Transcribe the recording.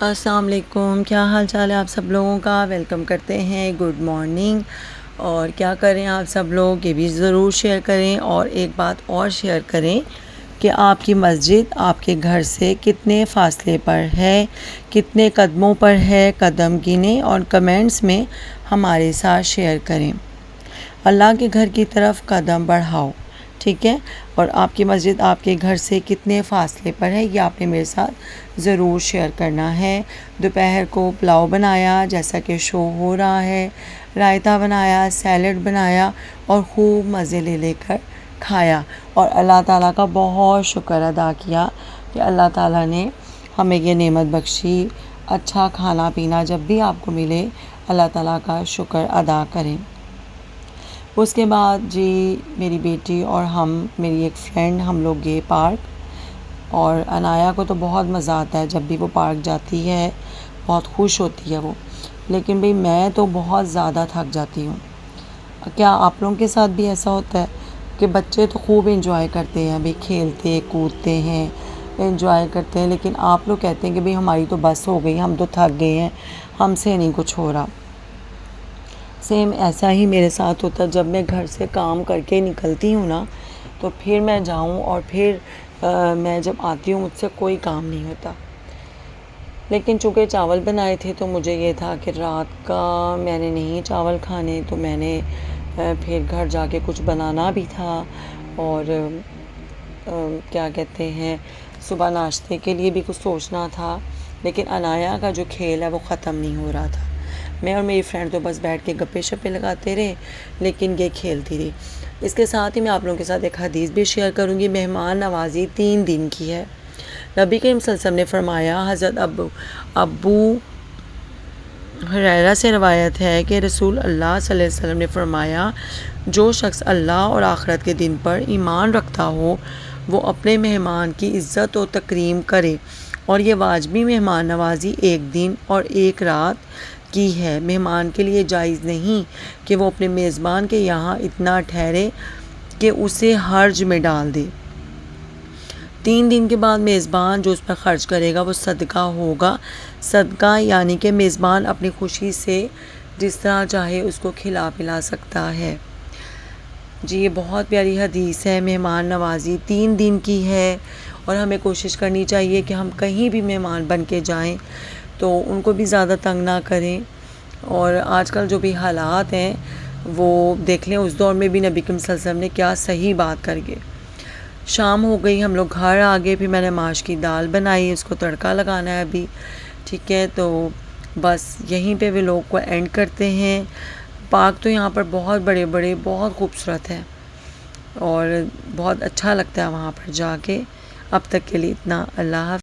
السلام علیکم، کیا حال چال ہے آپ سب لوگوں کا؟ ویلکم کرتے ہیں، گڈ مارننگ۔ اور کیا کریں آپ سب لوگ، یہ بھی ضرور شیئر کریں اور ایک بات اور شیئر کریں کہ آپ کی مسجد آپ کے گھر سے کتنے فاصلے پر ہے، کتنے قدموں پر ہے، قدم گنیں اور کمنٹس میں ہمارے ساتھ شیئر کریں۔ اللہ کے گھر کی طرف قدم بڑھاؤ، ٹھیک ہے؟ اور آپ کی مسجد آپ کے گھر سے کتنے فاصلے پر ہے یہ آپ نے میرے ساتھ ضرور شیئر کرنا ہے۔ دوپہر کو پلاؤ بنایا جیسا کہ شو ہو رہا ہے، رائتہ بنایا، سیلڈ بنایا اور خوب مزے لے لے کر کھایا، اور اللہ تعالیٰ کا بہت شکر ادا کیا کہ اللہ تعالیٰ نے ہمیں یہ نعمت بخشی۔ اچھا کھانا پینا جب بھی آپ کو ملے اللہ تعالیٰ کا شکر ادا کریں۔ اس کے بعد جی میری بیٹی اور میری ایک فرینڈ، ہم لوگ گئے پارک، اور انایا کو تو بہت مزہ آتا ہے جب بھی وہ پارک جاتی ہے، بہت خوش ہوتی ہے وہ، لیکن بھئی میں تو بہت زیادہ تھک جاتی ہوں۔ کیا آپ لوگوں کے ساتھ بھی ایسا ہوتا ہے کہ بچے تو خوب انجوائے کرتے ہیں، بھئی کھیلتے کودتے ہیں، انجوائے کرتے ہیں، لیکن آپ لوگ کہتے ہیں کہ بھئی ہماری تو بس ہو گئی، ہم تو تھک گئے ہیں، ہم سے نہیں کچھ ہو رہا۔ سیم ایسا ہی میرے ساتھ ہوتا ہے، جب میں گھر سے کام کر کے نکلتی ہوں نا تو پھر میں جاؤں اور پھر میں جب آتی ہوں مجھ سے کوئی کام نہیں ہوتا۔ لیکن چونکہ چاول بنائے تھے تو مجھے یہ تھا کہ رات کا میں نے نہیں چاول کھانے، تو میں نے پھر گھر جا کے کچھ بنانا بھی تھا، اور کیا کہتے ہیں صبح ناشتے کے لیے بھی کچھ سوچنا تھا، لیکن انایا کا جو کھیل ہے وہ ختم نہیں ہو رہا تھا۔ میں اور میری فرینڈ تو بس بیٹھ کے گپے شپے لگاتے رہے، لیکن یہ کھیلتی رہی۔ اس کے ساتھ ہی میں آپ لوگوں کے ساتھ ایک حدیث بھی شیئر کروں گی۔ مہمان نوازی 3 دن کی ہے۔ نبی کریم صلی اللہ علیہ وسلم نے فرمایا، حضرت ابو ہریرہ سے روایت ہے کہ رسول اللہ صلی اللہ علیہ وسلم نے فرمایا، جو شخص اللہ اور آخرت کے دن پر ایمان رکھتا ہو وہ اپنے مہمان کی عزت و تکریم کرے، اور یہ واجبی مہمان نوازی 1 دن اور 1 رات کی ہے۔ مہمان کے لیے جائز نہیں کہ وہ اپنے میزبان کے یہاں اتنا ٹھہرے کہ اسے حرج میں ڈال دے۔ 3 دن کے بعد میزبان جو اس پر خرچ کرے گا وہ صدقہ ہوگا۔ صدقہ یعنی کہ میزبان اپنی خوشی سے جس طرح چاہے اس کو کھلا پلا سکتا ہے۔ جی یہ بہت پیاری حدیث ہے۔ مہمان نوازی 3 دن کی ہے، اور ہمیں کوشش کرنی چاہیے کہ ہم کہیں بھی مہمان بن کے جائیں تو ان کو بھی زیادہ تنگ نہ کریں۔ اور آج کل جو بھی حالات ہیں وہ دیکھ لیں، اس دور میں بھی نبی کریم صلی اللہ علیہ وسلم نے کیا صحیح بات کر کے۔ شام ہو گئی، ہم لوگ گھر آ گئے، پھر میں نے ماش کی دال بنائی، اس کو تڑکا لگانا ہے ابھی، ٹھیک ہے؟ تو بس یہیں پہ ولاگ کو اینڈ کرتے ہیں۔ پارک تو یہاں پر بہت بڑے بڑے، بہت خوبصورت ہے، اور بہت اچھا لگتا ہے وہاں پر جا کے۔ اب تک کے لیے اتنا، اللہ حافظ۔